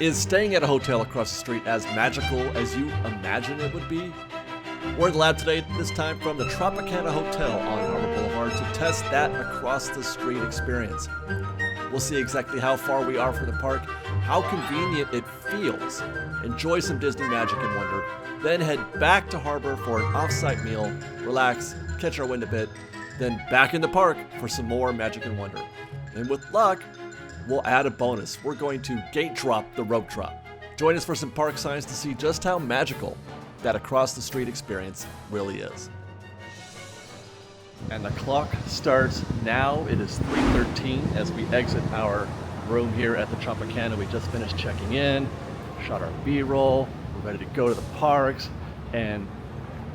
Is staying at a hotel across the street as magical as you imagine it would be? We're in the lab today, this time from the Tropicana Hotel on Harbor Boulevard, to test that across the street experience. We'll see exactly how far we are from the park, how convenient it feels, enjoy some Disney magic and wonder, then head back to Harbor for an off-site meal, relax, catch our wind a bit, then back in the park for some more magic and wonder. And with luck, we'll add a bonus. We're going to gate drop the rope drop. Join us for some park science to see just how magical that across the street experience really is. And the clock starts now. It is 3:13 as we exit our room here at the Tropicana. We just finished checking in, shot our B-roll, we're ready to go to the parks, and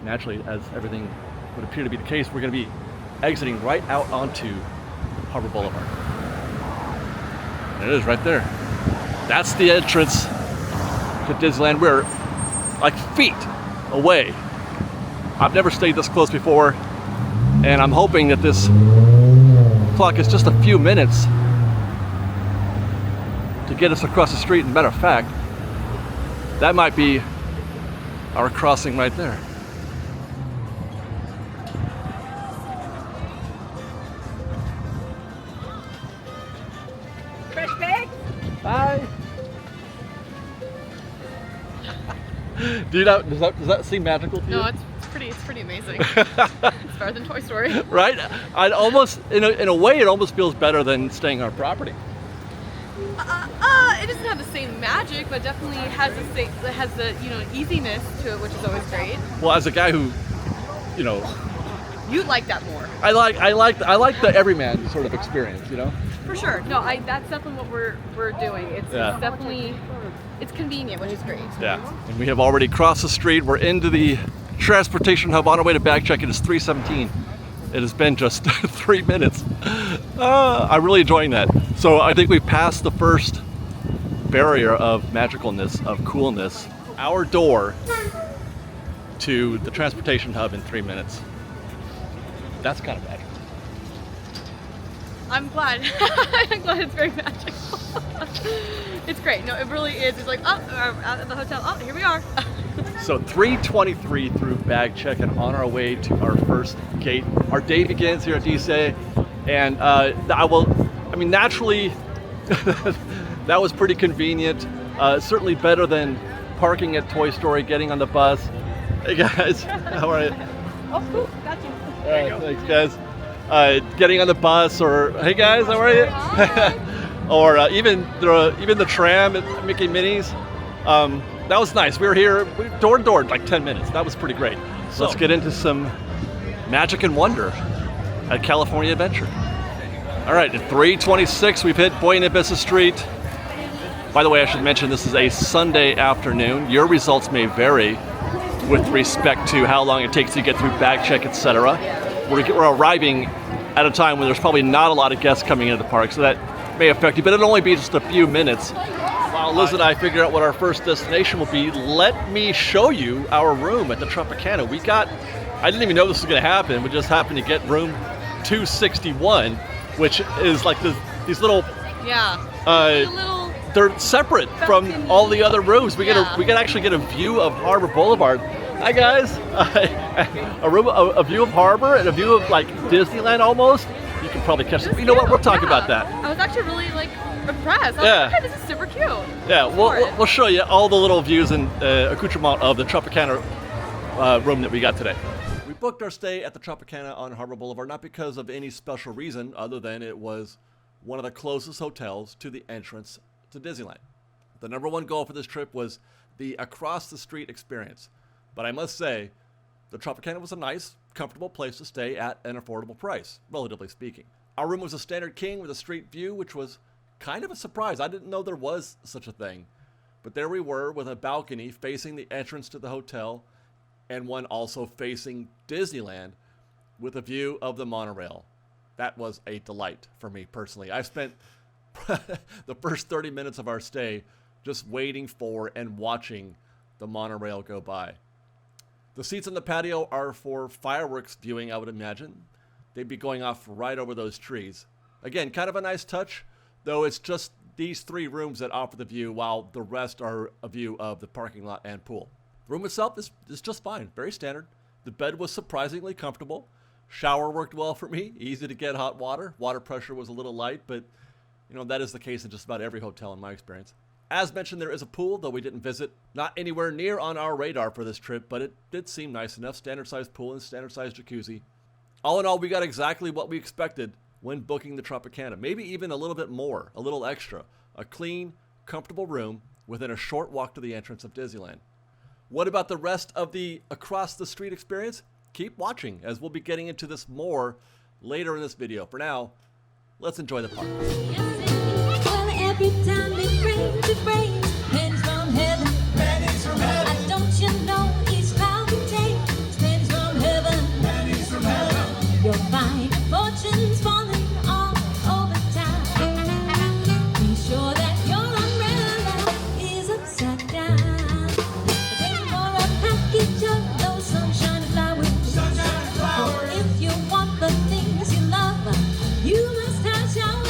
naturally, as everything would appear to be the case, we're going to be exiting right out onto Harbor Boulevard. And it is right there. That's the entrance to Disneyland. We're like feet away. I've never stayed this close before, and I'm hoping that this clock is just a few minutes to get us across the street. And matter of fact, that might be our crossing right there. Fresh bags? Hi. Does that seem magical to you? No, it's pretty amazing. It's better than Toy Story. Right? I'd almost, in a way, it almost feels better than staying on property. It doesn't have the same magic, but definitely has the easiness to it, which is always great. Well, as a guy who, You like that more. I like the everyman sort of experience, For sure. No, that's definitely what we're doing. It's definitely, it's convenient, which is great. Yeah. And we have already crossed the street. We're into the transportation hub on our way to bag check. It is 3:17. It has been just 3 minutes. I'm really enjoying that. So I think we've passed the first barrier of magicalness, of coolness. Our door to the transportation hub in 3 minutes. That's kind of magical. I'm glad. I'm glad it's very magical. It's great. No, it really is. It's like, oh, we're out at the hotel. Oh, here we are. So 3:23 through bag check and on our way to our first gate. Our day begins here at DCA, and naturally, that was pretty convenient. Certainly better than parking at Toy Story, getting on the bus. Hey guys, how are you? Oh, cool. Got you. All right, thanks guys. Getting on the bus, or hey guys, how are you? Or even the tram at Mickey Minnie's. That was nice. We were here door to door in like 10 minutes. That was pretty great. So let's get into some magic and wonder at California Adventure. All right, at 3:26, we've hit Buena Vista Street. By the way, I should mention this is a Sunday afternoon. Your results may vary with respect to how long it takes to get through bag check, etc. We're arriving at a time when there's probably not a lot of guests coming into the park, so that may affect you, but it'll only be just a few minutes. While Liz and I figure out what our first destination will be, let me show you our room at the Tropicana. I didn't even know this was going to happen. We just happened to get room 261, which is like these little... Yeah. They're separate from all the other rooms. We can actually get a view of Harbor Boulevard. Hi guys. A view of Harbor and a view of like Disneyland almost. You can probably catch it. You know what? We'll talk about that. I was actually really impressed. I was like, okay, this is super cute. Yeah, we'll show you all the little views and accoutrement of the Tropicana room that we got today. We booked our stay at the Tropicana on Harbor Boulevard not because of any special reason other than it was one of the closest hotels to the entrance to Disneyland. The number one goal for this trip was the across the street experience. But I must say, the Tropicana was a nice, comfortable place to stay at an affordable price, relatively speaking. Our room was a standard king with a street view, which was kind of a surprise. I didn't know there was such a thing. But there we were with a balcony facing the entrance to the hotel and one also facing Disneyland with a view of the monorail. That was a delight for me personally. I spent the first 30 minutes of our stay just waiting for and watching the monorail go by. The seats on the patio are for fireworks viewing, I would imagine. They'd be going off right over those trees. Again, kind of a nice touch, though it's just these 3 rooms that offer the view, while the rest are a view of the parking lot and pool. The room itself is just fine, very standard. The bed was surprisingly comfortable. Shower worked well for me, easy to get hot water. Water pressure was a little light, but you know, that is the case in just about every hotel in my experience. As mentioned, there is a pool, though we didn't visit. Not anywhere near on our radar for this trip, but it did seem nice enough. Standard-sized pool and standard-sized jacuzzi. All in all, we got exactly what we expected when booking the Tropicana. Maybe even a little bit more, a little extra. A clean, comfortable room within a short walk to the entrance of Disneyland. What about the rest of the across-the-street experience? Keep watching, as we'll be getting into this more later in this video. For now, let's enjoy the park. Well, every time it rains, rains from heaven. Rains from heaven. Don't you know each cloud contains rains from heaven? Rains from heaven. You'll find fortunes falling all over town. Be sure that your umbrella is upside down. Pay for a package of those sunshine flowers. Sunshine flowers. For if you want the things you love, you must have showers.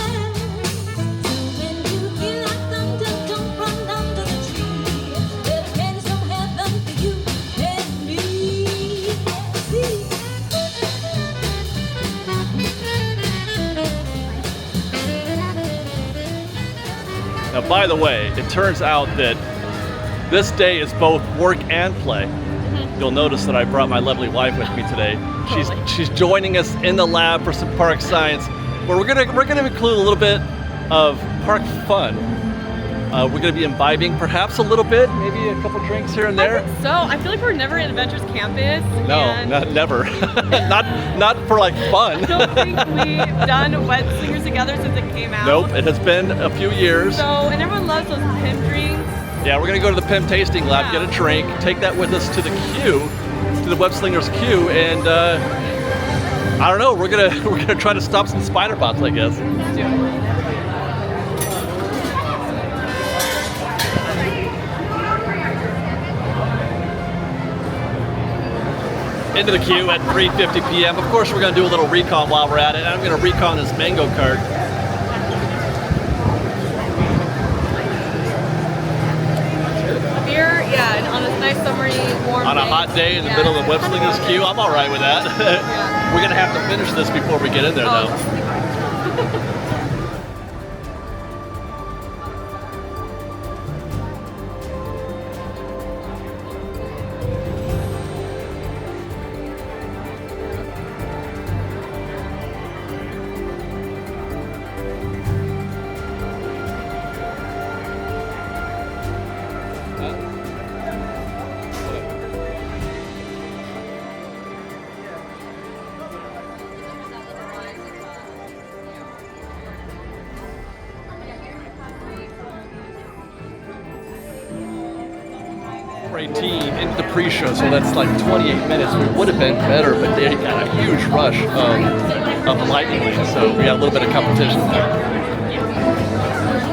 Now, by the way, it turns out that this day is both work and play. You'll notice that I brought my lovely wife with me today. She's joining us in the lab for some park science, where we're gonna include a little bit of park fun. We're gonna be imbibing perhaps a little bit, maybe a couple drinks here and there. I think so. I feel like we're never at Adventures Campus. No, never. not for like fun. I don't think we've done wet Slingers together since it came out. Nope, it has been a few years. So, and everyone loves those Pim drinks. Yeah, we're gonna go to the Pim tasting lab, get a drink, take that with us to the queue, to the Web Slingers queue, and I don't know. We're gonna try to stop some spider bots, I guess. Let's do it. Into the queue at 3:50 p.m. Of course, we're going to do a little recon while we're at it. I'm going to recon his mango cart. Beer, yeah, and on a nice summery, warm On a day. hot day in the middle of the Web Slingers queue, I'm all right with that. Yeah. We're going to have to finish this before we get in there, though. We're 18 into the pre-show, so that's like 28 minutes. We would have been better, but they got a huge rush of the lightning lane, so we got a little bit of competition there.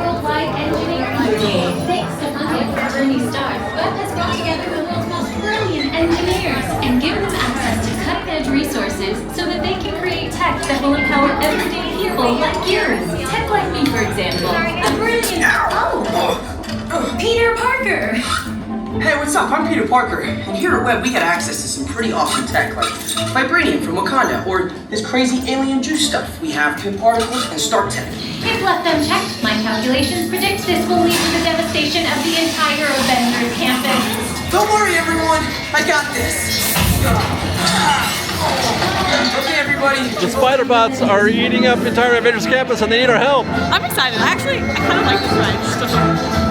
Worldwide Engineering Day. Thanks to funding from Bernie Starr, Web has brought together the world's most brilliant engineers and given them access to cutting-edge resources so that they can create tech that will empower everyday people like you. Tech like me, for example. A brilliant... Oh! Peter Parker! Hey, what's up? I'm Peter Parker, and here at Web we got access to some pretty awesome tech, like vibranium from Wakanda, or this crazy alien juice stuff. We have pin particles and Stark Tech. If left unchecked, my calculations predict this will lead to the devastation of the entire Avengers campus. Don't worry, everyone. I got this. Okay, everybody. The spider bots are eating up the entire Avengers campus, and they need our help. I'm excited. I kind of like this ride.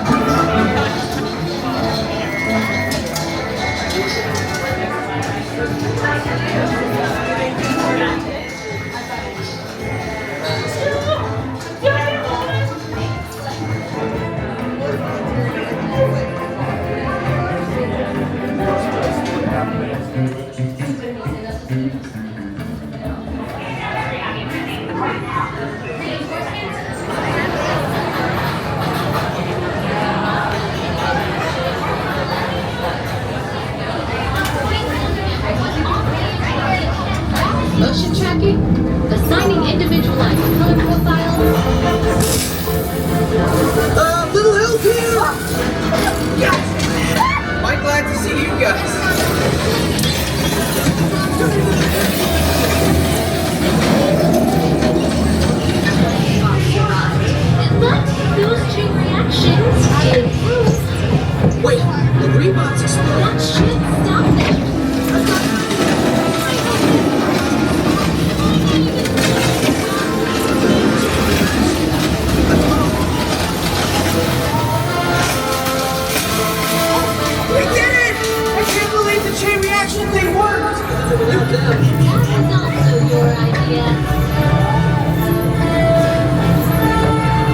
That was also your idea.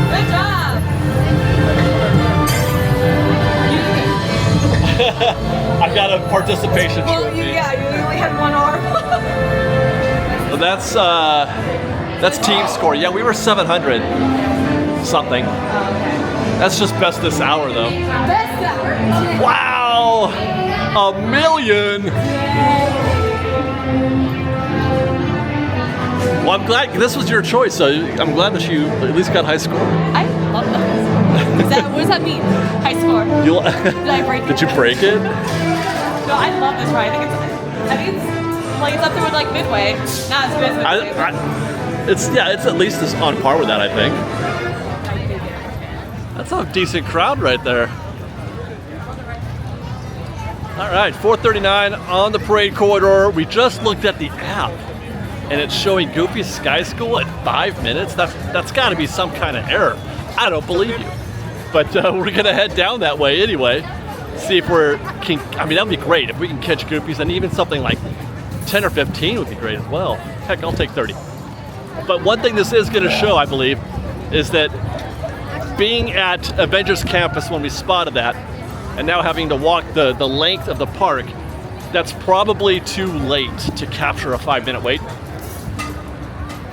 Good job. I got a participation trophy. Yeah, you only had one arm. Well, that's team score. Yeah, we were 700 something. That's just best this hour though. Best hour. Wow, $1 million. Well, I'm glad this was your choice. So I'm glad that you at least got high score. I love those. What does that mean? High score. Did I break it? Did you break it? No, I love this ride. I think it's up there with like Midway. Not as good as Midway. It's at least on par with that, I think. That's a decent crowd right there. All right, 4:39 on the parade corridor. We just looked at the app, and it's showing Goofy Sky School at 5 minutes. That's got to be some kind of error. I don't believe you. But we're gonna head down that way anyway. See if I mean, that'd be great if we can catch Goofies, and even something like 10 or 15 would be great as well. Heck, I'll take 30. But one thing this is gonna show, I believe, is that being at Avengers Campus when we spotted that, and now having to walk the length of the park, that's probably too late to capture a 5-minute wait.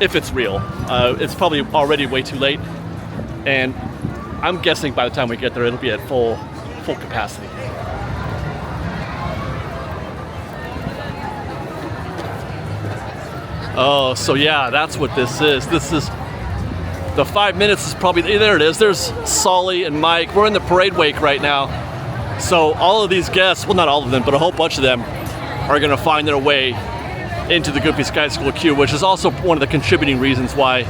If it's real. It's probably already way too late. And I'm guessing by the time we get there, it'll be at full capacity. Oh, so yeah, that's what this is. This is the 5 minutes is probably, there it is. There's Sully and Mike. We're in the parade wake right now. So all of these guests, well, not all of them, but a whole bunch of them are gonna find their way into the Goofy Sky School queue, which is also one of the contributing reasons why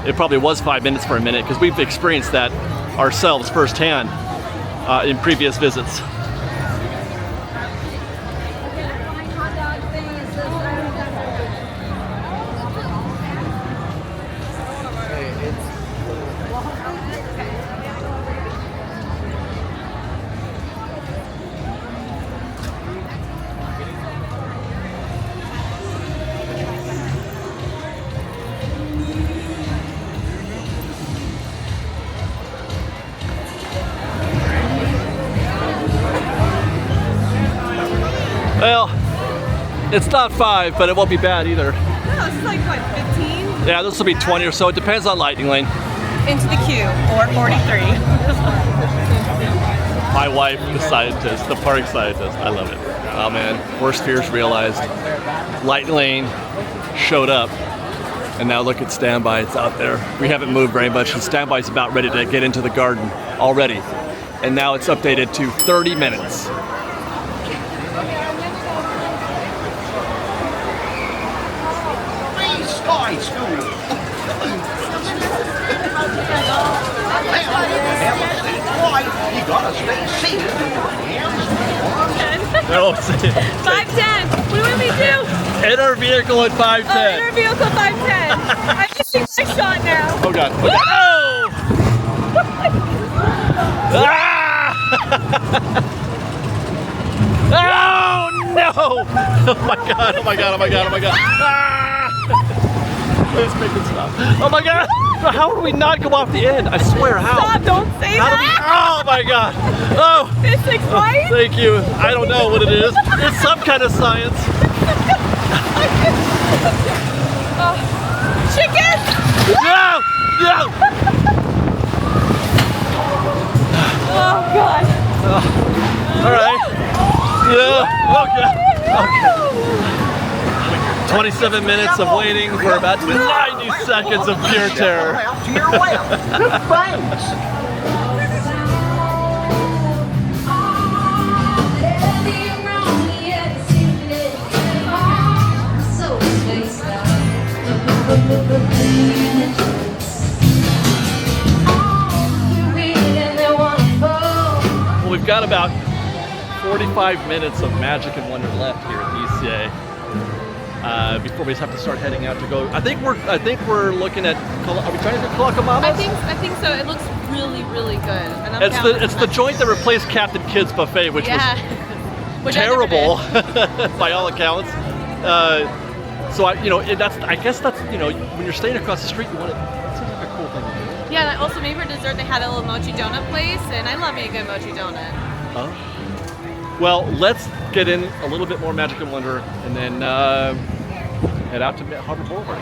it probably was 5 minutes for a minute, because we've experienced that ourselves firsthand in previous visits. Well, it's not 5, but it won't be bad either. No, this is like what, 15? Yeah, this will be 20 or so. It depends on Lightning Lane. Into the queue, or 43. My wife, the scientist, the park scientist. I love it. Oh man, worst fears realized. Lightning Lane showed up, and now look at Standby. It's out there. We haven't moved very much, and Standby's about ready to get into the garden already. And now it's updated to 30 minutes. You gotta stay seated with your hands. No, 5:10. What do you want me to do? enter vehicle at 5:10. Enter vehicle 5:10. I'm missing my shot now. Oh god. Oh! God. Oh! Ah! Oh no! Oh my god! Oh my god! Oh my god! Oh my god! Ah! Please make it stop! Oh my god! How do we not go off the end? I swear, how? Stop! Don't say How do that. we? Oh my god! Oh! Physics, right? Thank you. I don't know what it is. It's some kind of science. Chicken! No! No! Oh god. All right. Yeah. Okay. 27 minutes of waiting for about 90 seconds of pure terror. Out to your left. Good thanks. Well, we've got about 45 minutes of magic and wonder left here at DCA. Before we have to start heading out to go. I think we're looking at. Are we trying to do Calaca Mamas? I think so. It looks really, really good. And I'm It's the joint that replaced Captain Kidd's buffet, which was Which I've never terrible by all accounts. So I guess that's when you're staying across the street, you want it. It seems like a cool thing to do. Yeah, and also maybe for dessert they had a little mochi donut place, and I love me a good mochi donut. Oh. Well, let's get in a little bit more Magic and Wonder, and then head out to Harbor Boulevard.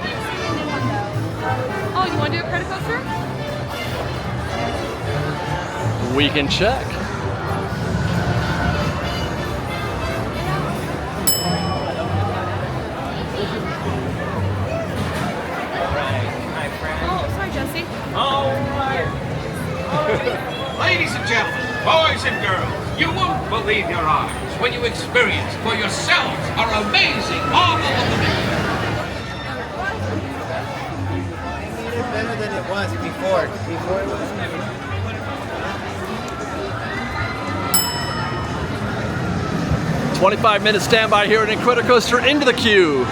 Oh, you want to do a credit coaster? We can check. Oh, sorry, Jesse. All right. Ladies and gentlemen, boys and girls, you won't believe your eyes when you experience for yourselves our amazing marvel of the day. It's better than it was before. Before it was. 25-minute standby here at Incredicoaster into the queue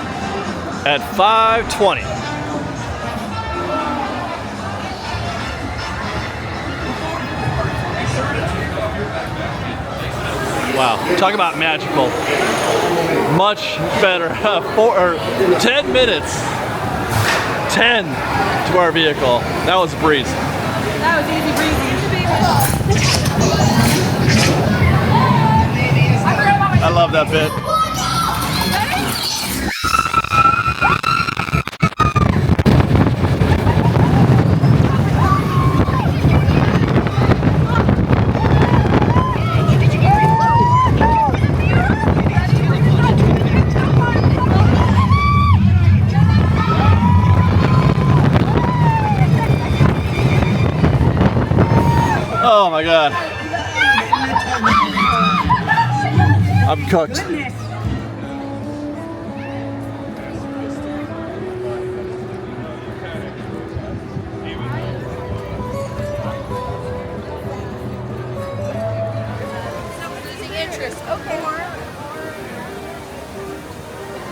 at 5:20. Wow, talk about magical. Much better. 10 minutes. 10 to our vehicle. That was a breeze. That was easy breezy. I love that bit. Oh my God. I'm cooked.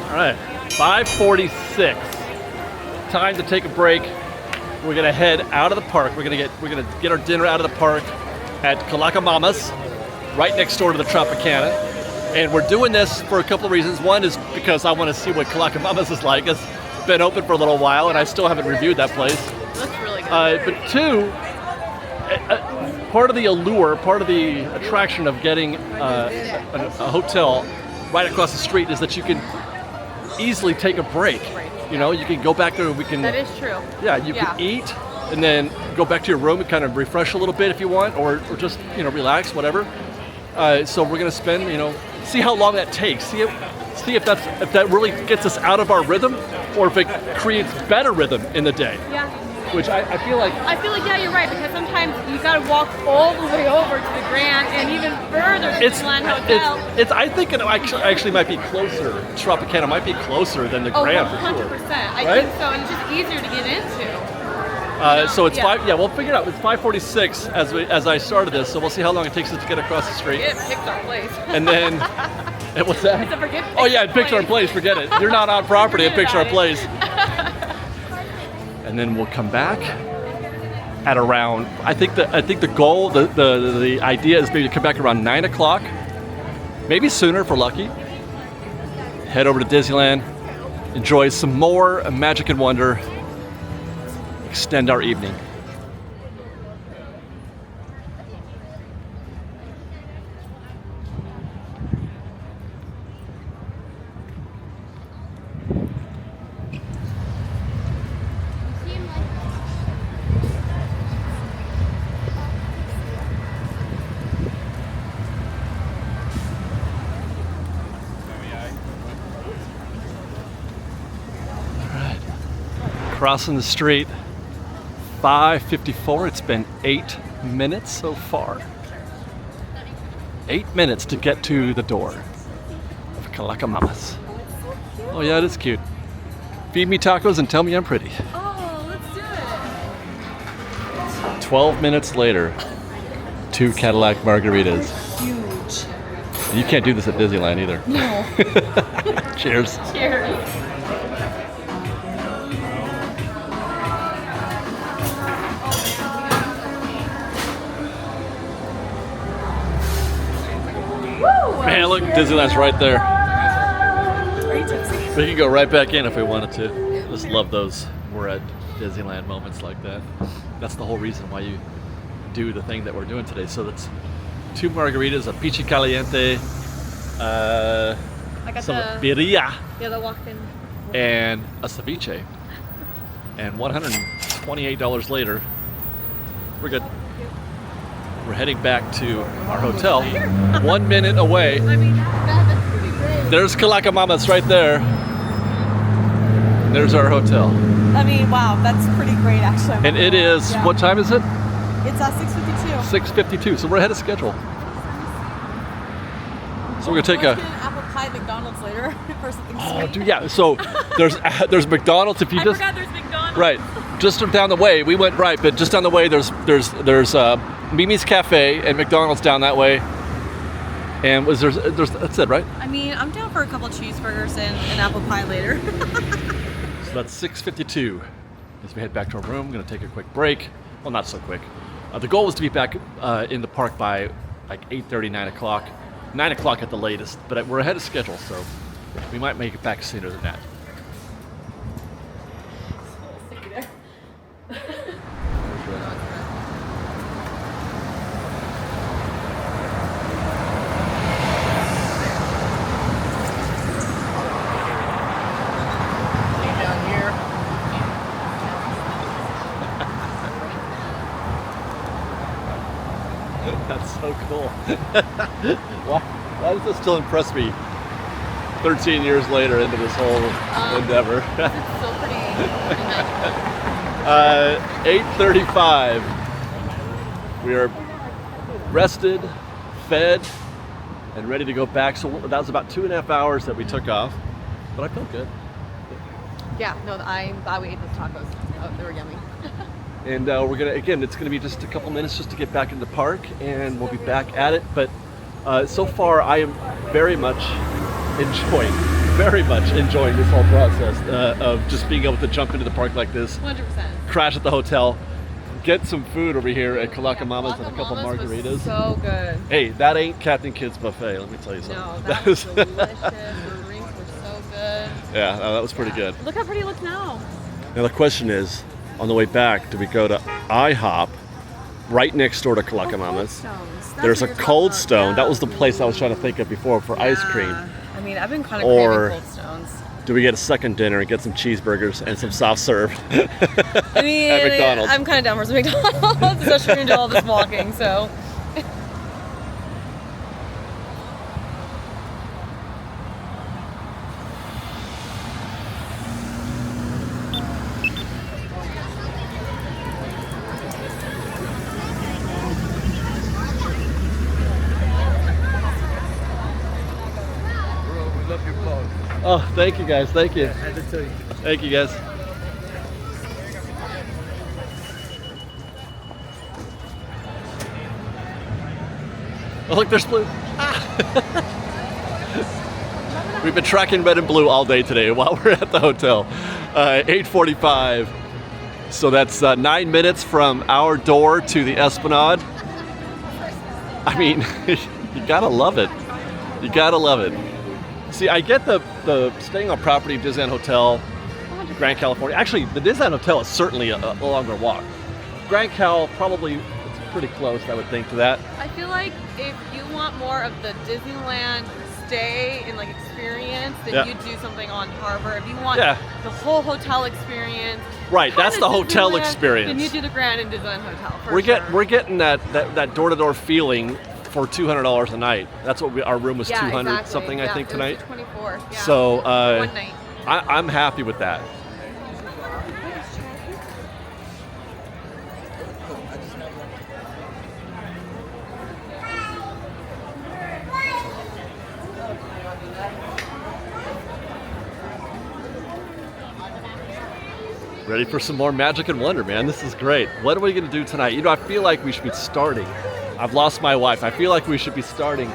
All right, 5:46. Time to take a break. We're gonna head out of the park. We're gonna get our dinner out of the park at Calaca Mama's, right next door to the Tropicana. And we're doing this for a couple of reasons. One is because I want to see what Calaca Mama's is like. It's been open for a little while, and I still haven't reviewed that place. Looks really good. But two, part of the allure, part of the attraction of getting a hotel right across the street is that you can easily take a break. You know, you can go back there and we can... That is true. Yeah, you can eat and then go back to your room and kind of refresh a little bit if you want, or just, relax, whatever. So we're gonna spend, see how long that takes. See if that really gets us out of our rhythm, or if it creates better rhythm in the day. Yeah. Which I feel like... Yeah, you're right, because sometimes you gotta walk all the way over to the Grand and even further to the Disneyland Hotel. I think it actually might be closer. Tropicana might be closer than the Grand for sure. 100%. I Right? think so, and it's just easier to get into. So it's we'll figure it out. It's 5:46 as I started this, so we'll see how long it takes us to get across the street. It picked our place. And then, what's that? It's a forget Oh yeah, Pixar Pixar Place, forget it. You're not on property at Forget Pixar about it. Place. And then we'll come back at around, I think the goal, the idea is maybe to come back around 9 o'clock, maybe sooner if we're lucky. Head over to Disneyland, enjoy some more Magic and Wonder, extend our evening. Crossing the street, 5:54. It's been 8 minutes so far. 8 minutes to get to the door of Calaca Mama's. Oh yeah, it is cute. Feed me tacos and tell me I'm pretty. Oh, let's do it. 12 minutes later, 2 Cadillac margaritas. Huge. You can't do this at Disneyland either. No. Cheers. Cheers. Man, look, Disneyland's right there. Are you tipsy? We can go right back in if we wanted to. Just love those we're at Disneyland moments like that. That's the whole reason why you do the thing that we're doing today. So that's 2 margaritas, a peachy caliente, I got some the birria, the walk-in. and a ceviche. And $128 later, we're good. We're heading back to our hotel. 1 minute away. I mean, that's pretty great. There's Calaca Mama's right there. There's our hotel. I mean, wow, that's pretty great, actually. And it is, Yeah. what time is it? It's 6:52. 6:52, so we're ahead of schedule. So we're gonna take Let's a. get an apple pie at McDonald's later for something Oh, sweet. dude, yeah. So there's McDonald's if you I just forgot there's McDonald's. right, just down the way. We went right, but just down the way there's Mimi's Cafe and McDonald's down that way. And there's that's it, right? I mean, I'm down for a couple cheeseburgers and an apple pie later. So that's 6:52. As we head back to our room, I'm gonna take a quick break. Well, not so quick. The goal was to be back in the park by like 8:30, 9 o'clock. 9 o'clock at the latest, but we're ahead of schedule, so we might make it back sooner than that. Down here. That's so cool. Why does this still impress me 13 years later into this whole endeavor? It's still pretty magical. 8:35. We are rested, fed, and ready to go back. So that was about 2.5 hours that we took off, but I felt good. Yeah, no, I'm glad we ate those tacos. Oh, they were yummy. And we're gonna, again, it's gonna be just a couple minutes just to get back into the park, and we'll be back at it. But so far, I am very much enjoying this whole process of just being able to jump into the park like this, 100%. crash at the hotel, get some food over here at Calaca Mama's and a couple margaritas. So good. Hey, that ain't Captain Kidd's buffet. Let me tell you something. No, that was delicious. The drinks were so good. Yeah, that was pretty good. Look how pretty it looks now. Now the question is, on the way back, do we go to IHOP right next door to Calaca Mama's? There's a Cold Stone. That was the place I was trying to think of before for ice cream. I mean, I've been kind of Or- craving Cold Stones. Do we get a second dinner and get some cheeseburgers and some soft serve I mean, at McDonald's? I'm kind of down for some McDonald's, especially when you do all this walking, so. We love your vlog. Oh, thank you guys. Thank you. I had to tell you. Thank you guys. Oh, look, there's blue. We've been tracking red and blue all day today while we're at the hotel. 8:45. So that's 9 minutes from our door to the Esplanade. I mean, you gotta love it. You gotta love it. See, I get the staying on property of Disneyland Hotel, Grand California. Actually, the Disneyland Hotel is certainly a longer walk. Grand Cal, probably, it's pretty close, I would think, to that. I feel like if you want more of the Disneyland stay and like experience, then Yeah. you do something on Harbor. If you want Yeah. the whole hotel experience, Right, that's kinda the hotel Disneyland, experience. then you do the Grand and Disneyland Hotel. For We're getting that door-to-door feeling for $200 a night. That's what our room was, yeah, 200 exactly. something, Yeah, I think, it was tonight. 24. Yeah. So one night. I'm happy with that. Ready for some more magic and wonder, man. This is great. What are we going to do tonight? You know, I feel like we should be starting. I've lost my wife. I feel like we should be starting.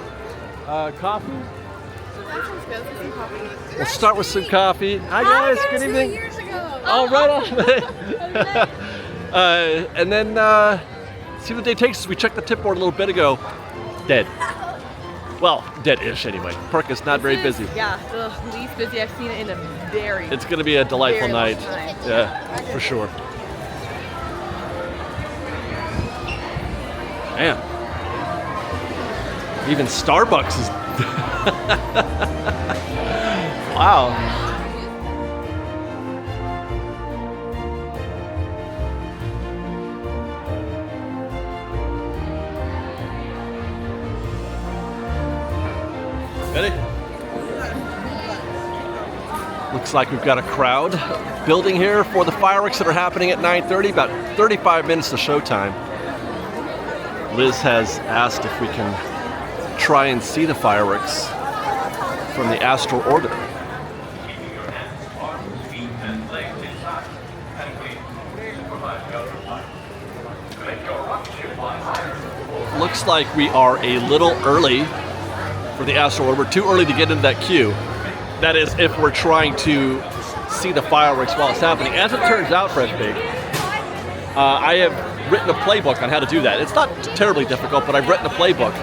Coffee? That sounds good. Let's get some coffee. We'll start with some coffee. Hi guys, good evening. Years ago. Oh, right on. And then see what the day takes us. We checked the tip board a little bit ago. Dead. Well, dead-ish anyway. Park is not very busy. Yeah, the least busy I've seen it in a very. It's going to be a delightful very long night. time. Yeah, for sure. Man. Even Starbucks is... Wow. Ready? Looks like we've got a crowd building here for the fireworks that are happening at 9:30, about 35 minutes to showtime. Liz has asked if we can try and see the fireworks from the Astro Orbitor. Looks like we are a little early for the Astro Orbitor. Too early to get into that queue. That is, if we're trying to see the fireworks while it's happening. As it turns out, Fresh Bake, I have written a playbook on how to do that. It's not terribly difficult, but I've written a playbook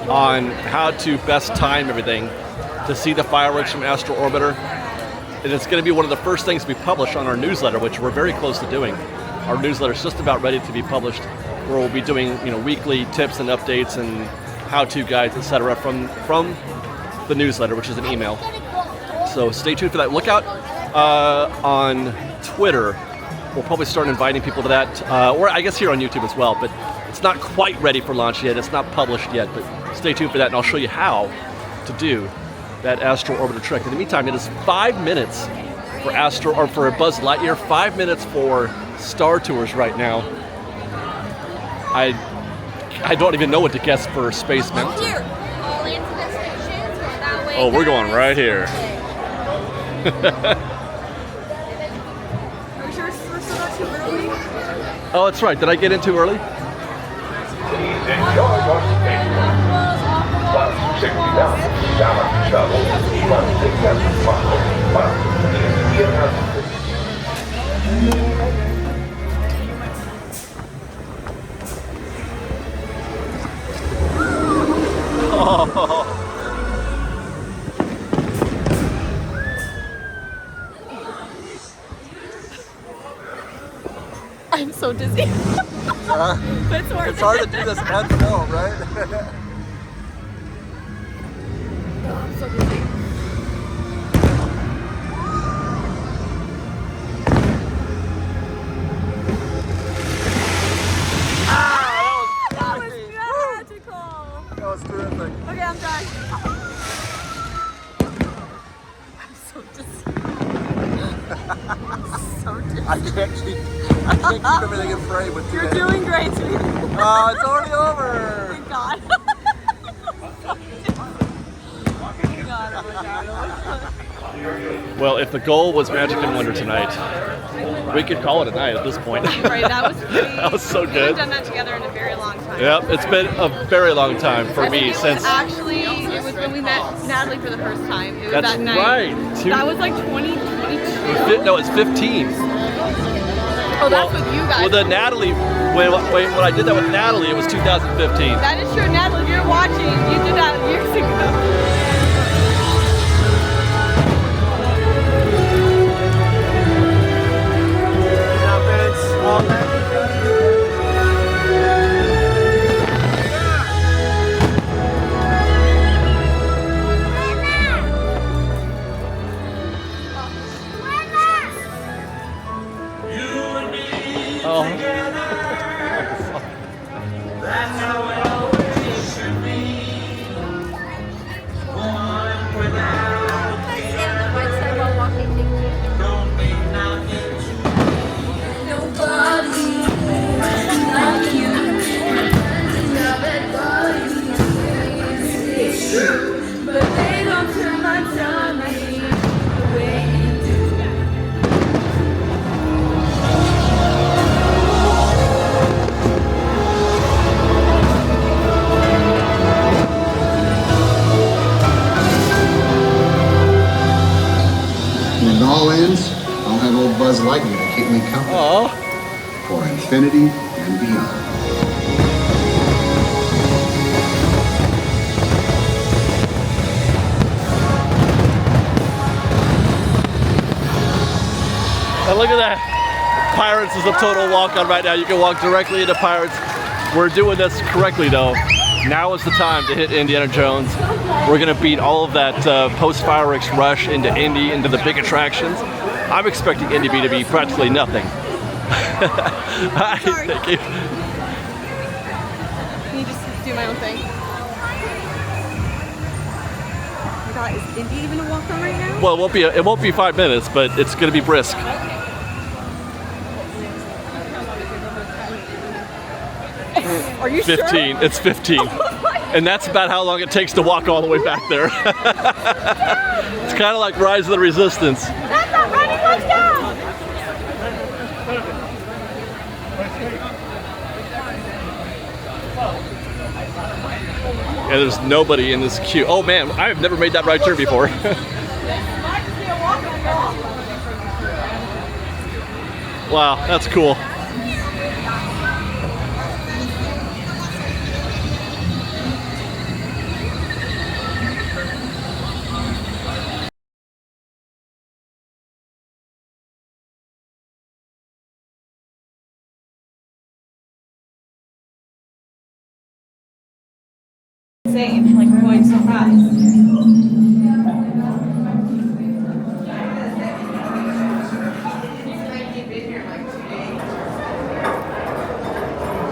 on how to best time everything to see the fireworks from Astro Orbitor. And it's going to be one of the first things we publish on our newsletter, which we're very close to doing. Our newsletter is just about ready to be published, where we'll be doing, weekly tips and updates and how-to guides, etc. from the newsletter, which is an email. So stay tuned for that. Look out on Twitter. We'll probably start inviting people to that, or I guess here on YouTube as well, but it's not quite ready for launch yet. It's not published yet, but stay tuned for that, and I'll show you how to do that Astro Orbiter trick. In the meantime, it is 5 minutes for a Buzz Lightyear, 5 minutes for Star Tours right now. I don't even know what to guess for Space Mountain. Here, all into the stations. That way. Oh, we're going right here. Are you sure we're still not too early? Oh, that's right. Did I get in too early? Oh. I'm so dizzy. But it's worth It's hard to do this on film, right? I'm so dizzy. That was magical. That was terrific. Okay, I'm done. I'm so dizzy. So dizzy. I can't keep everything in frame with You're doing great, sweetie. Oh, it's already over. Thank God. Thank God, oh my God, oh my God. Well, if the goal was Magic and Wonder tonight, we could call it a night at this point. Right, that was pretty. That was so We good. haven't done that together in a very long time. Yep, it's been a very long time for I think me it was since. actually, it was when we met Natalie for the first time. It was That's that night. right. That was like 2022. No, it's 15. Oh, that's with you guys. With the Natalie, when I did that with Natalie, it was 2015. That is true, Natalie. If you're watching, you did that years ago. When it all ends, I'll have old Buzz Lightyear to keep me company. Aww. For infinity and beyond. And look at that. Pirates is a total walk-on right now. You can walk directly into Pirates. We're doing this correctly though. Now is the time to hit Indiana Jones. We're gonna beat all of that post-fireworks rush into Indy, into the big attractions. I'm expecting Indy to be practically nothing. Hi, thank you. Can you just do my own thing? Oh my God, is Indy even a walk-on right now? Well, it won't be 5 minutes, but it's gonna be brisk. Are you 15. sure? It's 15. And that's about how long it takes to walk all the way back there. It's kind of like Rise of the Resistance. That's not running, let's go! And there's nobody in this queue. Oh man, I've never made that right turn before. Wow, that's cool. Insane, like we're going so fast.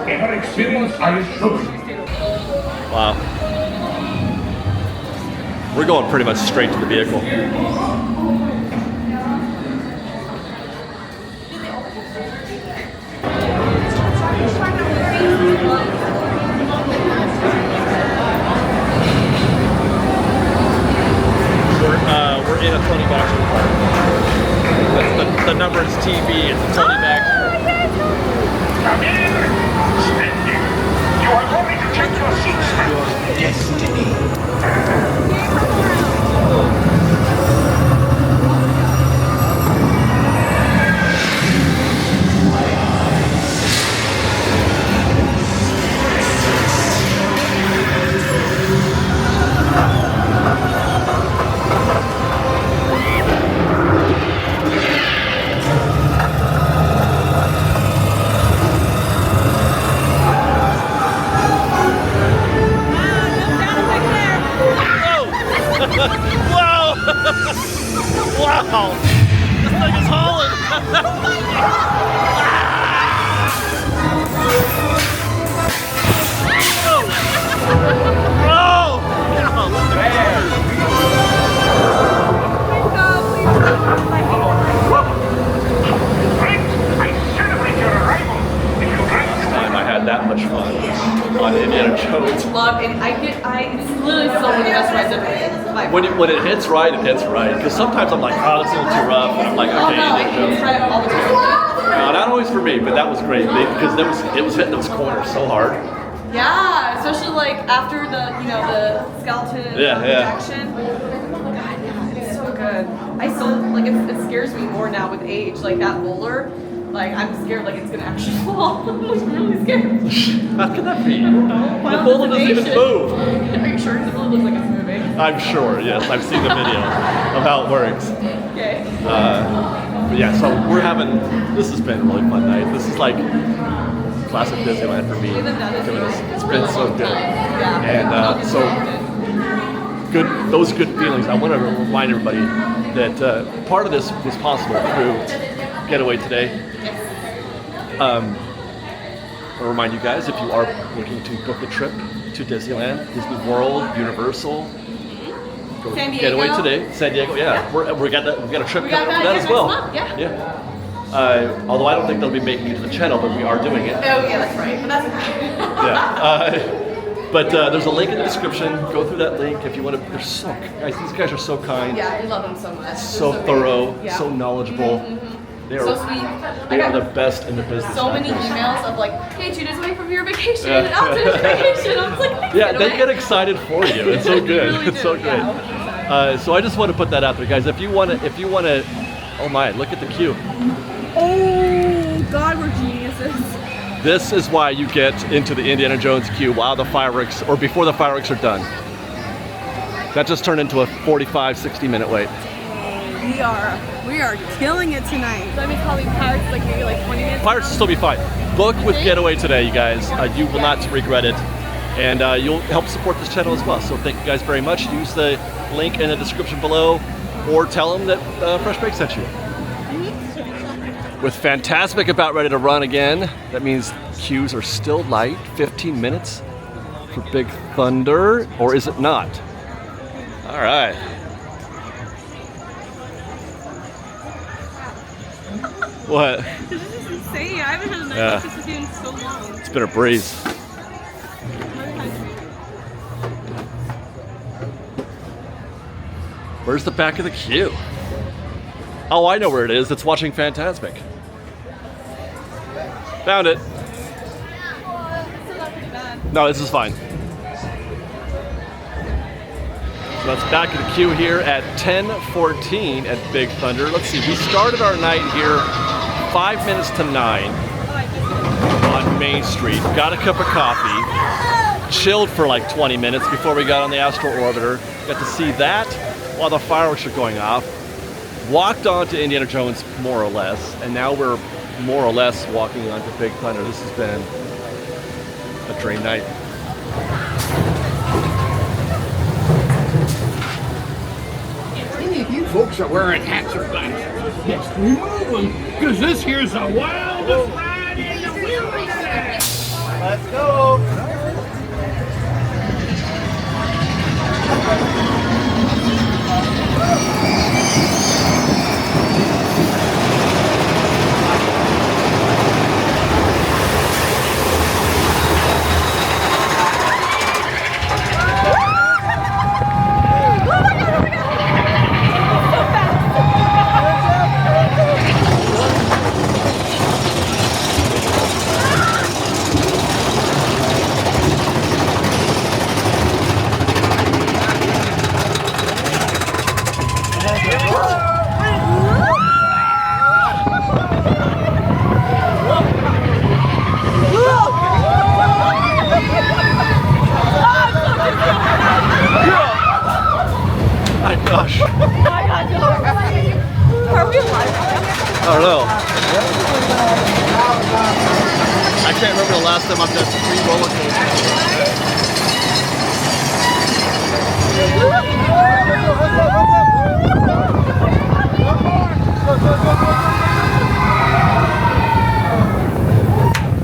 Ever experience, I assure you. Wow. We're going pretty much straight to the vehicle. We're in a Tony Baxter park. The number is TV. It's a Tony Baxter. Come in. Splendid. You are going to take your seats now. Destiny. Wow! Wow! This thing is hauling! That much fun on Indiana Jones. Love it. It's literally so many best rides ever. When it hits right, it hits right. Because sometimes I'm like, oh, it's a little too rough, and I'm like, okay, Indiana Jones. All the time. No, not always for me, but that was great because it was hitting those corners so hard. Yeah, especially like after the skeleton action. God, yeah, it's so good. I still like it scares me more now with age. Like that boulder. Like, I'm scared like it's gonna actually fall. I'm like really scared. How can that be? The boulder doesn't even move. Are you sure? Because it really looks like it's moving. I'm sure, yes. I've seen the video of how it works. Okay. But yeah, so this has been a really fun night. This is like classic Disneyland for me. It's been so good. Yeah. And those good feelings. I want to remind everybody that part of this was possible through GetAwayToday. I'll remind you guys, if you are looking to book a trip to Disneyland, Disney World, Universal, go San Diego. GetAwayToday. San Diego, yeah. We got a trip coming up for that as well. Yeah. Although I don't think they'll be making it to the channel, but we are doing it. Oh yeah, that's right. But that's But there's a link in the description. Go through that link if you want to. They're so guys. These guys are so kind. Yeah, I love them so much. So thorough, so knowledgeable. They are, so sweet. They are the best in the business. So many emails of like, hey, 2 days away from your vacation. I'll finish vacation. I was like, yeah, they get excited for you. It's so good. Really it's so do, great. yeah. So I just want to put that out there, guys. If you want to, oh my, look at the queue. Oh God, we're geniuses. This is why you get into the Indiana Jones queue while the fireworks, or before the fireworks are done. That just turned into a 45, 60-minute wait. We are We are killing it tonight. So that means probably Pirates like maybe like 20 minutes. Pirates will still be fine. Book with Getaway Today, you guys. You will not regret it. And you'll help support this channel as well. So thank you guys very much. Use the link in the description below or tell them that Fresh Bake sent you. With Fantasmic about ready to run again, that means queues are still light. 15 minutes for Big Thunder, or is it not? All right. What? This is insane. I haven't had a night like this with you in so long. It's been a breeze. Where's the back of the queue? Oh, I know where it is. It's watching Fantasmic. Found it. No, this is fine. So that's back of the queue here at 10:14 at Big Thunder. Let's see, we started our night here 5 minutes to 9 on Main Street. Got a cup of coffee, chilled for like 20 minutes before we got on the Astro Orbiter. Got to see that while the fireworks are going off. Walked on to Indiana Jones more or less, and now we're more or less walking onto Big Thunder. This has been a dream night. Any of you folks are wearing hats or glasses, yes, remove them, because this here's the wildest ride in the wilderness. Let's go. Gosh. Oh my God, no. Are we alive? I don't know. I can't remember the last time I've done 3 roller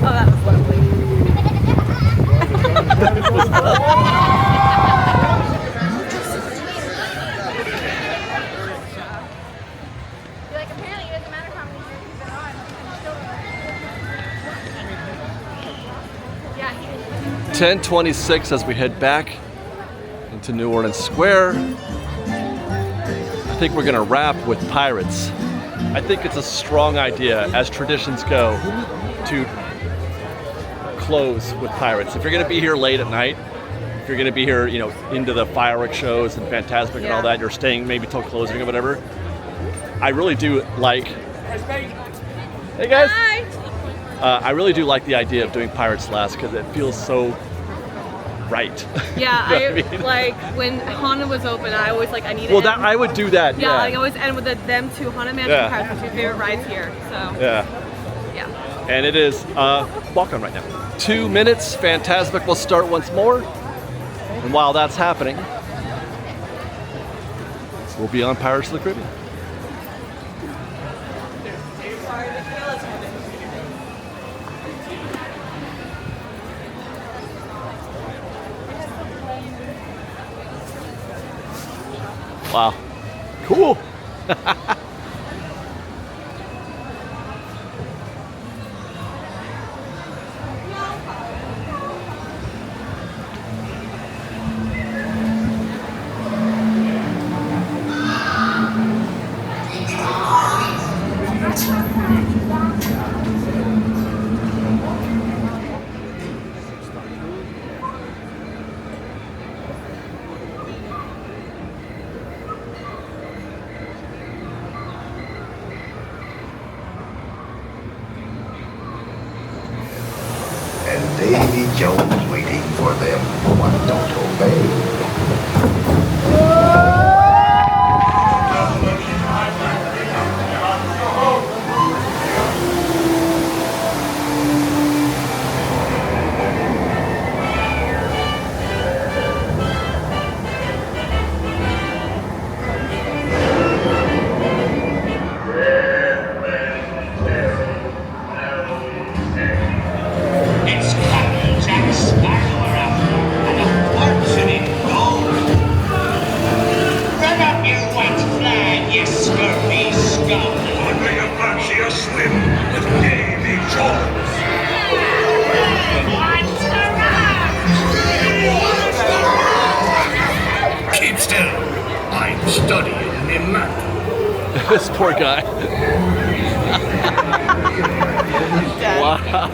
Oh, that was lovely. Like, apparently it doesn't matter how many years you've been on. Yeah, he did. 10:26 as we head back into New Orleans Square. I think we're gonna wrap with Pirates. I think it's a strong idea, as traditions go, to close with Pirates. If you're gonna be here late at night, if you're gonna be here, you know, into the fireworks shows and Fantasmic and all that, you're staying maybe till closing or whatever. I really do like. Hey guys. Hi. I really do like the idea of doing Pirates last because it feels so right. Yeah, You know I what I mean? like when Honda was open. I always like I need. Well, that I would do that. Yeah, Yeah. I always end with them two Honda Mansion Yeah. Pirates, my 2 favorite rides here. So Yeah. yeah. And it is walk on right now. 2 minutes. Fantasmic will start once more. And while that's happening, we'll be on Pirates of the Caribbean. Wow. Cool. studying the matter. This poor guy. Wow.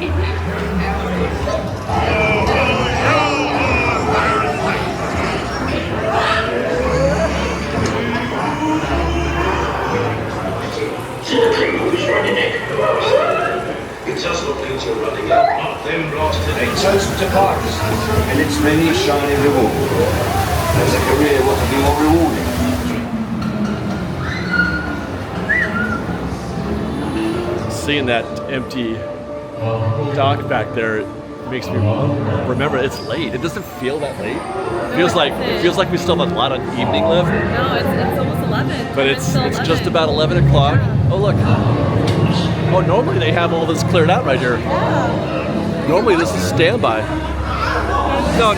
It just look things are running out. Them blasted exos to parks. And it's many shiny reward. There's a career what to be more rewarding. Seeing that empty dock back there makes me remember it's late. It doesn't feel that late. It feels like we still have a lot of evening left. No, it's almost 11. But it's just about 11 o'clock. Oh look. Oh, normally they have all this cleared out right here. Yeah. Normally this is standby. No.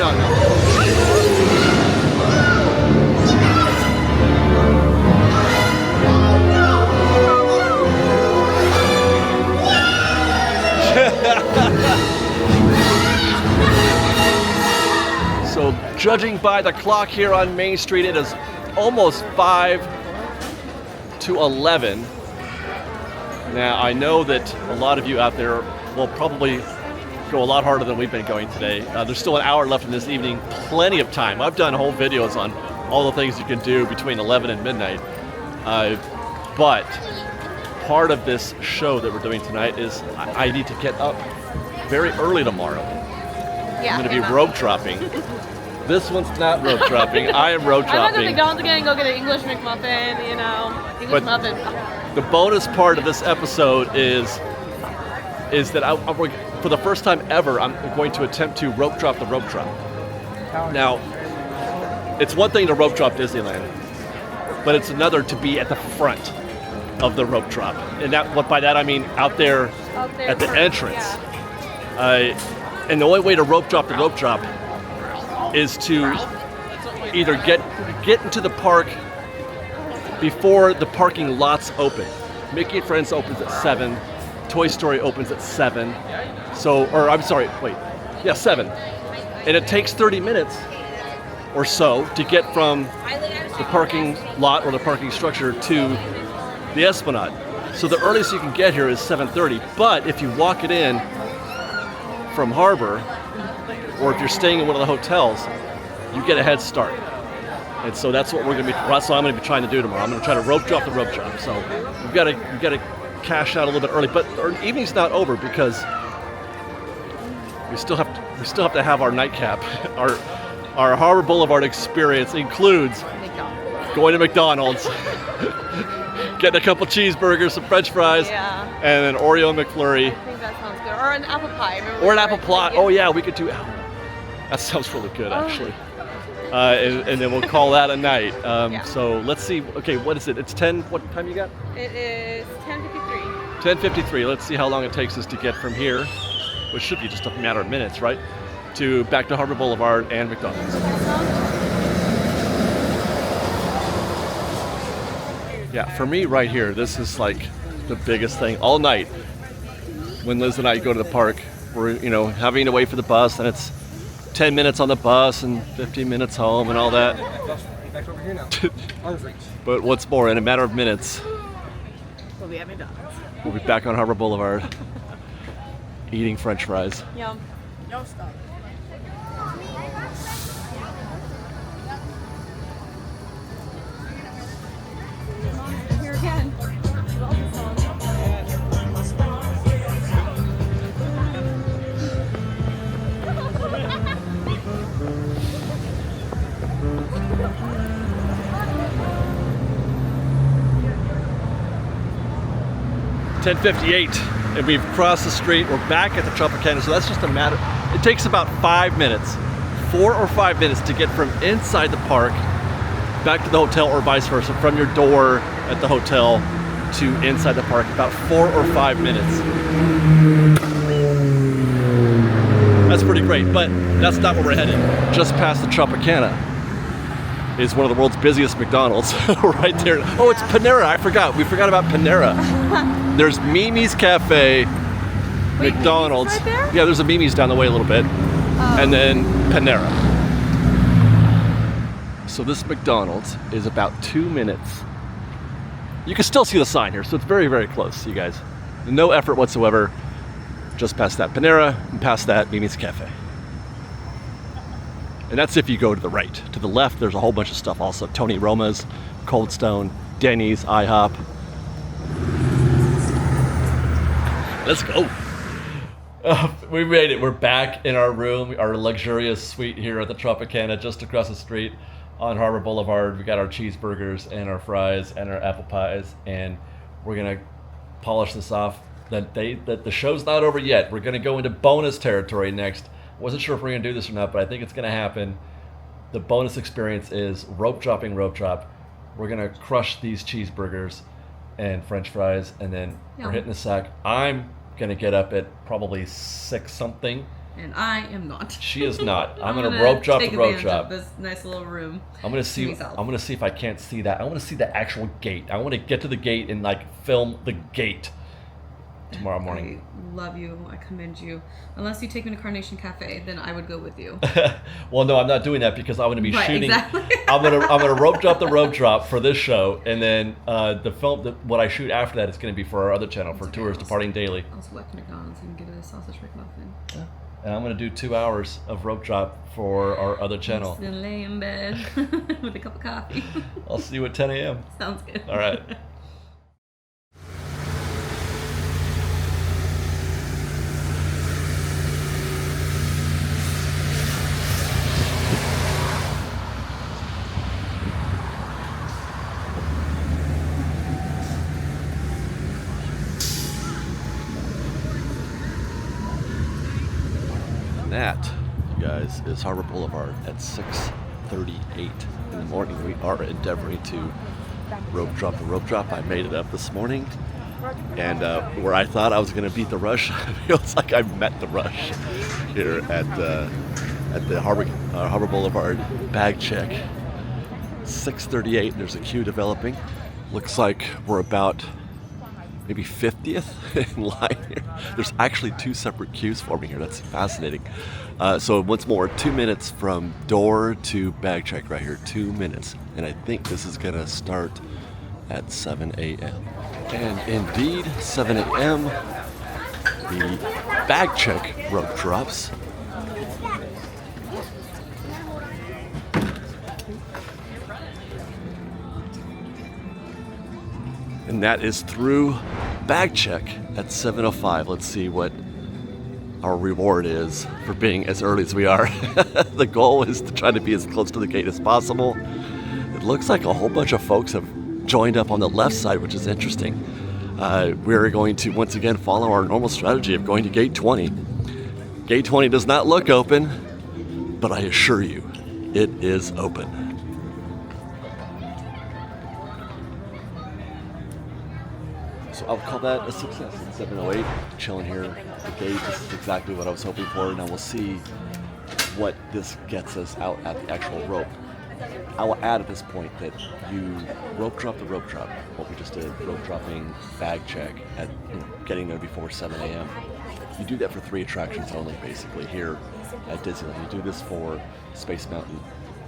So judging by the clock here on Main Street, it is almost 5 to 11. Now I know that a lot of you out there will probably go a lot harder than we've been going today. There's still an hour left in this evening, plenty of time. I've done whole videos on all the things you can do between 11 and midnight. But part of this show that we're doing tonight is I need to get up very early tomorrow. Yeah, I'm going to be rope dropping. This one's not rope dropping. I am rope I'm gonna go to dropping. McDonald's again and go get an English McMuffin, English muffin. The bonus part of this episode is that for the first time ever, I'm going to attempt to rope drop the rope drop. Now, it's one thing to rope drop Disneyland, but it's another to be at the front of the rope drop. And by that I mean out there at the entrance. Yeah. And the only way to rope drop the rope drop is to either get into the park before the parking lots open. Mickey and Friends opens at 7. Toy Story opens at 7. 7. And it takes 30 minutes or so to get from the parking lot or the parking structure to the Esplanade. So the earliest you can get here is 7:30. But if you walk it in from Harbor, or if you're staying in one of the hotels, you get a head start. And so that's what I'm going to be trying to do tomorrow. I'm going to try to rope drop the rope drop. So we've got to cash out a little bit early, but our evening's not over because we still have to have our nightcap. Our Harbor Boulevard experience includes going to McDonald's, getting a couple cheeseburgers, some French fries, and an Oreo McFlurry. I think that sounds good. Or an apple pie. Or an apple pie. Oh yeah, we could do. That sounds really good, actually. And then we'll call that a night. So let's see. Okay, what is it? It's 10. What time you got? It is 10:53. 10:53. Let's see how long it takes us to get from here, which should be just a matter of minutes, right? To back to Harbor Boulevard and McDonald's. Yeah, for me right here, this is like the biggest thing all night. When Liz and I go to the park, we're having to wait for the bus, and it's 10 minutes on the bus and 15 minutes home and all that. Back over here now. Arms reach. But what's more, in a matter of minutes, We'll be at McDonald's. we'll be back on Harbor Boulevard eating French fries. Yum. Don't stop. Here again. $10:58, and we've crossed the street. We're back at the Tropicana, so that's just a matter. It takes about 5 minutes, 4 or 5 minutes to get from inside the park back to the hotel, or vice versa, from your door at the hotel to inside the park. About 4 or 5 minutes. That's pretty great, but that's not where we're headed. Just past the Tropicana is one of the world's busiest McDonald's right there. Oh, it's Panera. I forgot. We forgot about Panera. There's Mimi's Cafe, Wait, McDonald's. Mimi's right there? Yeah, there's a Mimi's down the way a little bit. And then Panera. So this McDonald's is about 2 minutes. You can still see the sign here, so it's very, very close, you guys. No effort whatsoever. Just past that Panera, and past that Mimi's Cafe. And that's if you go to the right. To the left, there's a whole bunch of stuff also. Tony Roma's, Cold Stone, Denny's, IHOP. Let's go. We made it. We're back in our room, our luxurious suite here at the Tropicana, just across the street on Harbor Boulevard. We got our cheeseburgers and our fries and our apple pies, and we're gonna polish this off. That the show's not over yet. We're gonna go into bonus territory next. Wasn't sure if we're gonna do this or not, but I think it's gonna happen. The bonus experience is rope drop. We're gonna crush these cheeseburgers and French fries, and then we're hitting the sack. I'm gonna get up at probably 6 something. And I am not. She is not. I'm gonna rope drop the rope drop. This nice little room. I'm gonna see if I can't see that. I want to see the actual gate. I want to get to the gate and like film the gate tomorrow morning. I love you. I commend you. Unless you take me to Carnation Cafe, then I would go with you. Well, no, I'm not doing that because I'm going to be shooting. Exactly. I'm gonna rope drop the rope drop for this show, and then the film, what I shoot after that is going to be for our other channel, for Tours Departing Daily. I'll select McDonald's and get a sausage McMuffin. Yeah. And I'm going to do 2 hours of rope drop for our other channel. Then lay in bed with a cup of coffee. I'll see you at 10 a.m. Sounds good. All right. That, you guys, is Harbor Boulevard at 6:38 in the morning. We are endeavoring to rope drop the rope drop. I made it up this morning, and where I thought I was going to beat the rush, it feels like I met the rush here at the Harbor Boulevard bag check. 6:38. There's a queue developing. Looks like we're about maybe 50th in line here. There's actually 2 separate queues forming here. That's fascinating. So once more, 2 minutes from door to bag check right here. 2 minutes. And I think this is gonna start at 7 a.m. And indeed, 7 a.m. the bag check rope drops. And that is through bag check at 7:05. Let's see what our reward is for being as early as we are. The goal is to try to be as close to the gate as possible. It looks like a whole bunch of folks have joined up on the left side, which is interesting. We're going to once again follow our normal strategy of going to gate 20. Gate 20 does not look open, but I assure you, it is open. So I'll call that a success at 7:08. Chilling here at the gate. This is exactly what I was hoping for. Now we'll see what this gets us out at the actual rope. I will add at this point that you rope drop the rope drop. What we just did, rope dropping bag check at getting there before 7 a.m. You do that for 3 attractions only, basically, here at Disneyland. You do this for Space Mountain,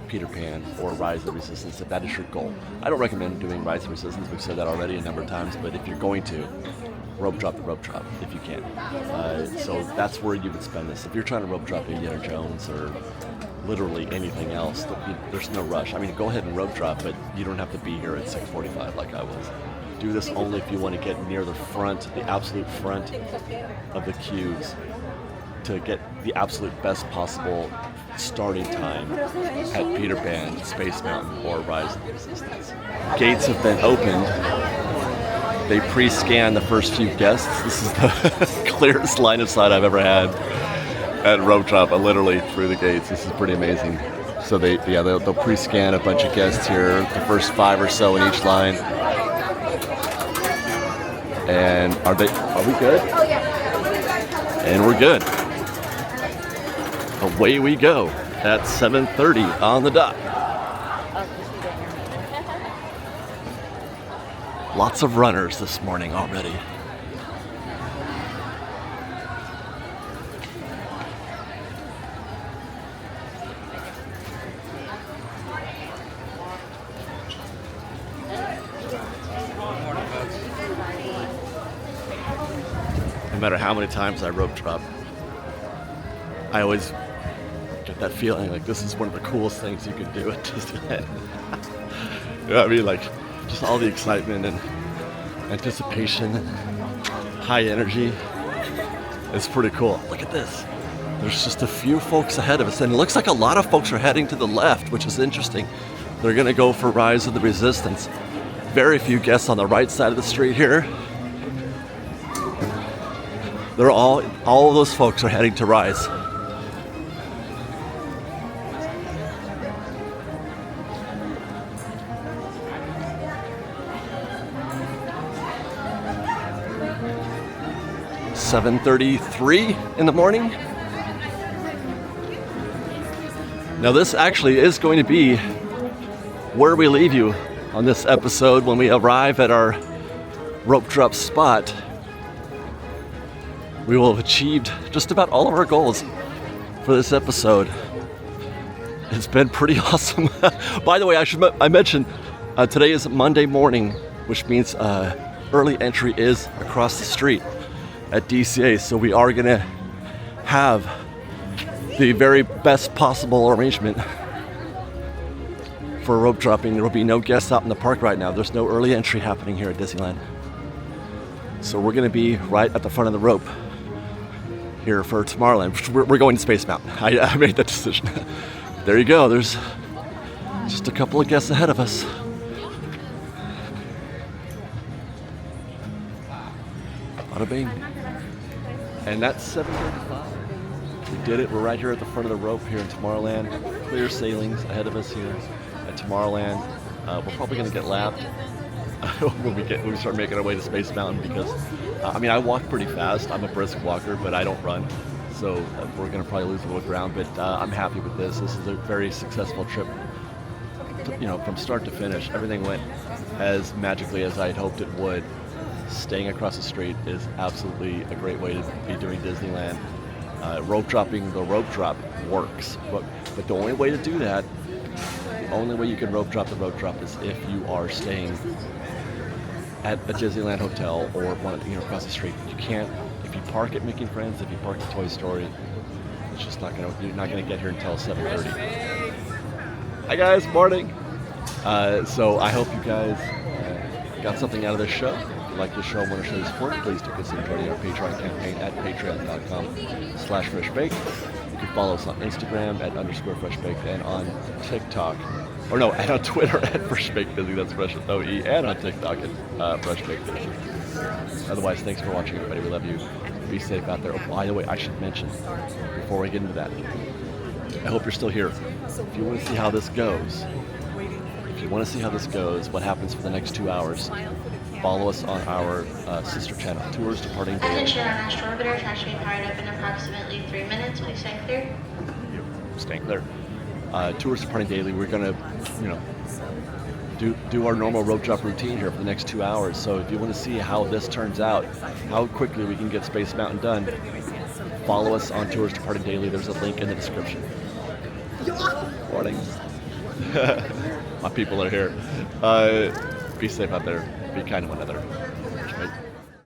Peter Pan, or Rise of the Resistance, if that is your goal. I don't recommend doing Rise of the Resistance, we've said that already a number of times, but if you're going to, rope drop the rope drop, if you can. So that's where you would spend this. If you're trying to rope drop Indiana Jones or literally anything else, there's no rush. I mean, go ahead and rope drop, but you don't have to be here at 6:45 like I was. Do this only if you want to get near the front, the absolute front of the queues, to get the absolute best possible starting time at Peter Pan, Space Mountain, or Rise of the Resistance. Gates have been opened. They pre-scan the first few guests. This is the clearest line of sight I've ever had at rope drop, literally through the gates. This is pretty amazing. So they'll pre-scan a bunch of guests here, the first 5 or so in each line. And are we good? Oh yeah. And we're good. Away we go at 7:30 on the dot. Lots of runners this morning already. no matter how many times I rope drop, I always get that feeling like this is one of the coolest things you can do at Disneyland. You know what I mean? Like, just all the excitement and anticipation and high energy. It's pretty cool. Look at this. There's just a few folks ahead of us, and it looks like a lot of folks are heading to the left, which is interesting. They're gonna go for Rise of the Resistance. Very few guests on the right side of the street here. They're all of those folks are heading to Rise. $7:33 in the morning. Now this actually is going to be where we leave you on this episode when we arrive at our rope drop spot. We will have achieved just about all of our goals for this episode. It's been pretty awesome. By the way, I mentioned today is Monday morning, which means early entry is across the street at DCA. So we are gonna have the very best possible arrangement for rope dropping. There will be no guests out in the park right now. There's no early entry happening here at Disneyland. So we're gonna be right at the front of the rope here for Tomorrowland. We're going to Space Mountain. I made that decision. There you go. There's just a couple of guests ahead of us. Bada bing. And that's 7:35. We did it. We're right here at the front of the rope here in Tomorrowland. Clear sailings ahead of us here at Tomorrowland. We're probably going to get lapped when we start making our way to Space Mountain because, I mean, I walk pretty fast. I'm a brisk walker, but I don't run. So we're going to probably lose a little ground, but I'm happy with this. This is a very successful trip, from start to finish. Everything went as magically as I had hoped it would. Staying across the street is absolutely a great way to be doing Disneyland. Rope dropping the rope drop works, but the only way to do that, the only way you can rope drop the rope drop is if you are staying at a Disneyland hotel or across the street. You can't, if you park at Mickey and Friends, if you park at Toy Story, it's just you're not gonna get here until 7:30. Hi guys, morning. So I hope you guys got something out of this show. If you like this show and want to show your support, please do consider joining our Patreon campaign at patreon.com/freshbaked. You can follow us on Instagram at _freshbaked and on TikTok. And on Twitter at freshbakedbusy, that's fresh with OE, and on TikTok at freshbakedbusy. Otherwise, thanks for watching, everybody. We love you. Be safe out there. Oh, by the way, I should mention, before we get into that, I hope you're still here. If you want to see how this goes, what happens for the next 2 hours, follow us on our sister channel, Tours Departing Daily. Attention on Astro Orbitor, try to be fired up in approximately 3 minutes. Please stay clear. Staying clear. Tours Departing Daily, we're going to, do our normal rope drop routine here for the next 2 hours. So if you want to see how this turns out, how quickly we can get Space Mountain done, follow us on Tours Departing Daily. There's a link in the description. Morning. My people are here. Be safe out there. Be kind to one another.